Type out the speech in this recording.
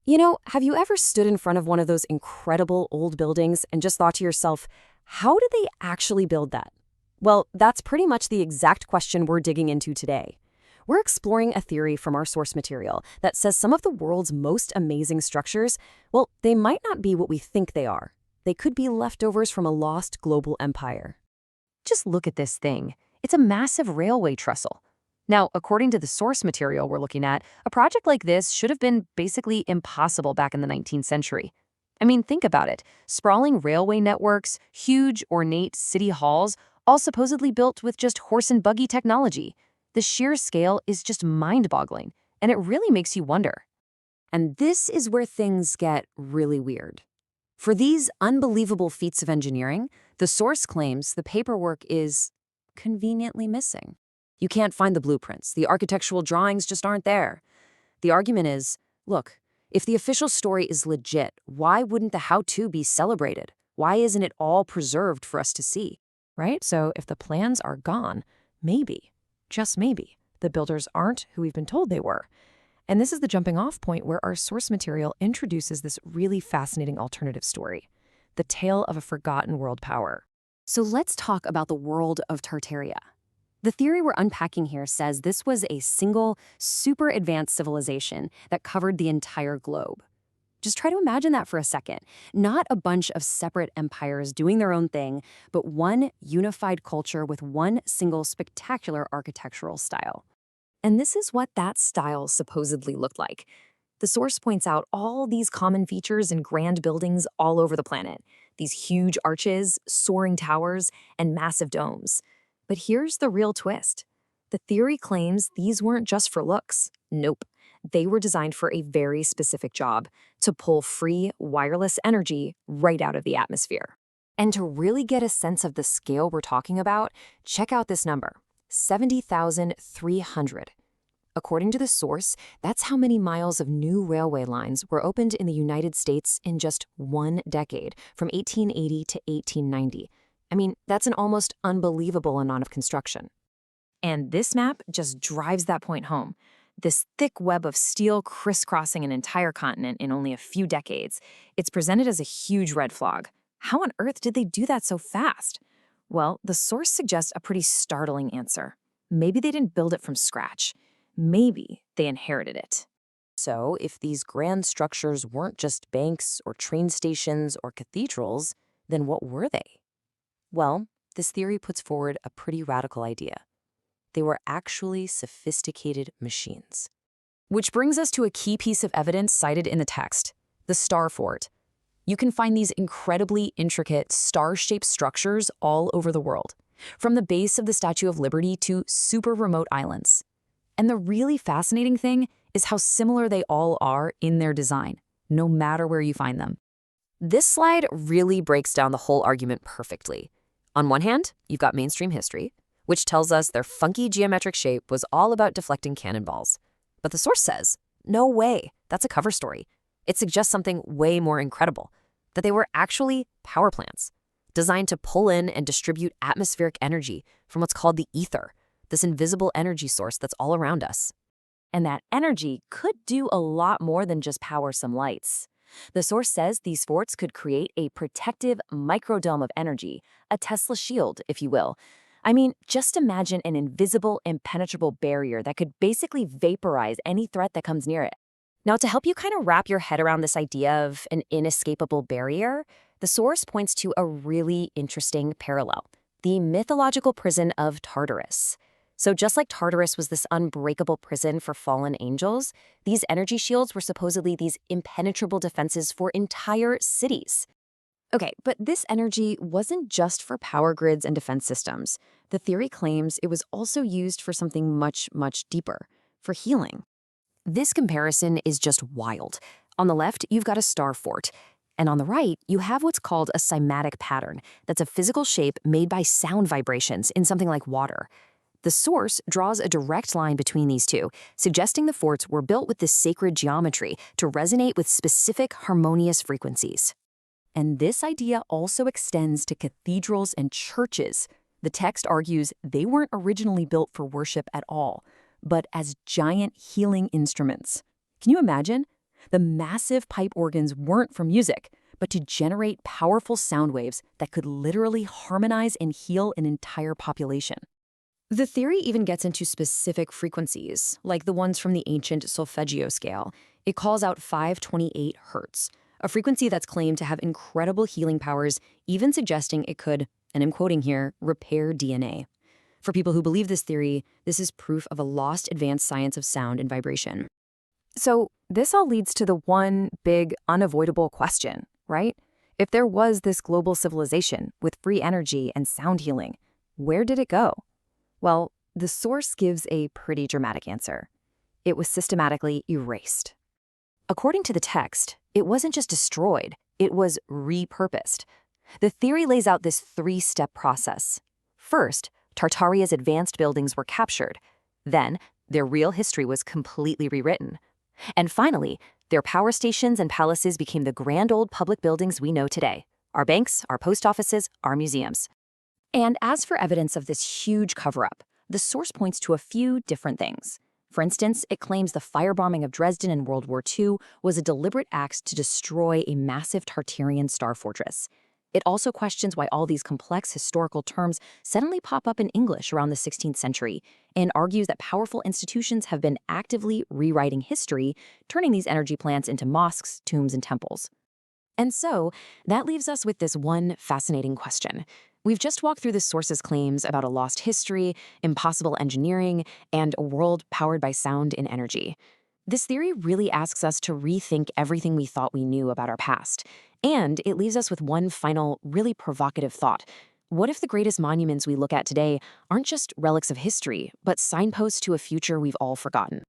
Have you ever stood in front of one of those incredible old buildings and just thought to yourself, how did they actually build that? Well, that's pretty much the exact question we're digging into today. We're exploring a theory from our source material that says some of the world's most amazing structures, well, they might not be what we think they are. They could be leftovers from a lost global empire. Just look at this thing. It's a massive railway trestle. Now, according to the source material we're looking at, a project like this should have been basically impossible back in the 19th century. I mean, think about it. Sprawling railway networks, huge, ornate city halls, all supposedly built with just horse and buggy technology. The sheer scale is just mind-boggling, and it really makes you wonder. And this is where things get really weird. For these unbelievable feats of engineering, the source claims the paperwork is conveniently missing. You can't find the blueprints. The architectural drawings just aren't there. The argument is, look, if the official story is legit, why wouldn't the how-to be celebrated? Why isn't it all preserved for us to see? Right? So if the plans are gone, maybe, just maybe, the builders aren't who we've been told they were. And this is the jumping off point where our source material introduces this really fascinating alternative story, the tale of a forgotten world power. So let's talk about the world of Tartaria. The theory we're unpacking here says this was a single, super advanced civilization that covered the entire globe. Just try to imagine that for a second. Not a bunch of separate empires doing their own thing, but one unified culture with one single spectacular architectural style. And this is what that style supposedly looked like. The source points out all these common features in grand buildings all over the planet. These huge arches, soaring towers, and massive domes. But here's the real twist. The theory claims these weren't just for looks. Nope. They were designed for a very specific job, to pull free, wireless energy right out of the atmosphere. And to really get a sense of the scale we're talking about, check out this number, 70,300. According to the source, that's how many miles of new railway lines were opened in the United States in just one decade, from 1880 to 1890. I mean, that's an almost unbelievable amount of construction. And this map just drives that point home. This thick web of steel crisscrossing an entire continent in only a few decades. It's presented as a huge red flag. How on earth did they do that so fast? Well, the source suggests a pretty startling answer. Maybe they didn't build it from scratch. Maybe they inherited it. So, if these grand structures weren't just banks or train stations or cathedrals, then what were they? Well, this theory puts forward a pretty radical idea. They were actually sophisticated machines. Which brings us to a key piece of evidence cited in the text, the star fort. You can find these incredibly intricate star-shaped structures all over the world, from the base of the Statue of Liberty to super remote islands. And the really fascinating thing is how similar they all are in their design, no matter where you find them. This slide really breaks down the whole argument perfectly. On one hand, you've got mainstream history, which tells us their funky geometric shape was all about deflecting cannonballs. But the source says, no way, that's a cover story. It suggests something way more incredible, that they were actually power plants, designed to pull in and distribute atmospheric energy from what's called the ether, this invisible energy source that's all around us. And that energy could do a lot more than just power some lights. The source says these forts could create a protective microdome of energy, a Tesla shield, if you will. I mean, just imagine an invisible, impenetrable barrier that could basically vaporize any threat that comes near it. Now, to help you kind of wrap your head around this idea of an inescapable barrier, the source points to a really interesting parallel, the mythological prison of Tartarus. So just like Tartarus was this unbreakable prison for fallen angels, these energy shields were supposedly these impenetrable defenses for entire cities. Okay, but this energy wasn't just for power grids and defense systems. The theory claims it was also used for something much, much deeper, for healing. This comparison is just wild. On the left, you've got a star fort. And on the right, you have what's called a cymatic pattern. That's a physical shape made by sound vibrations in something like water. The source draws a direct line between these two, suggesting the forts were built with this sacred geometry to resonate with specific harmonious frequencies. And this idea also extends to cathedrals and churches. The text argues they weren't originally built for worship at all, but as giant healing instruments. Can you imagine? The massive pipe organs weren't for music, but to generate powerful sound waves that could literally harmonize and heal an entire population. The theory even gets into specific frequencies, like the ones from the ancient solfeggio scale. It calls out 528 hertz, a frequency that's claimed to have incredible healing powers, even suggesting it could, and I'm quoting here, repair DNA. For people who believe this theory, this is proof of a lost advanced science of sound and vibration. So this all leads to the one big, unavoidable question, right? If there was this global civilization with free energy and sound healing, where did it go? Well, the source gives a pretty dramatic answer. It was systematically erased. According to the text, it wasn't just destroyed, it was repurposed. The theory lays out this three-step process. First, Tartaria's advanced buildings were captured. Then, their real history was completely rewritten. And finally, their power stations and palaces became the grand old public buildings we know today. Our banks, our post offices, our museums. And as for evidence of this huge cover-up, the source points to a few different things. For instance, it claims the firebombing of Dresden in World War II was a deliberate act to destroy a massive Tartarian star fortress. It also questions why all these complex historical terms suddenly pop up in English around the 16th century, and argues that powerful institutions have been actively rewriting history, turning these energy plants into mosques, tombs, and temples. And so, that leaves us with this one fascinating question. We've just walked through the source's claims about a lost history, impossible engineering, and a world powered by sound and energy. This theory really asks us to rethink everything we thought we knew about our past. And it leaves us with one final, really provocative thought. What if the greatest monuments we look at today aren't just relics of history, but signposts to a future we've all forgotten?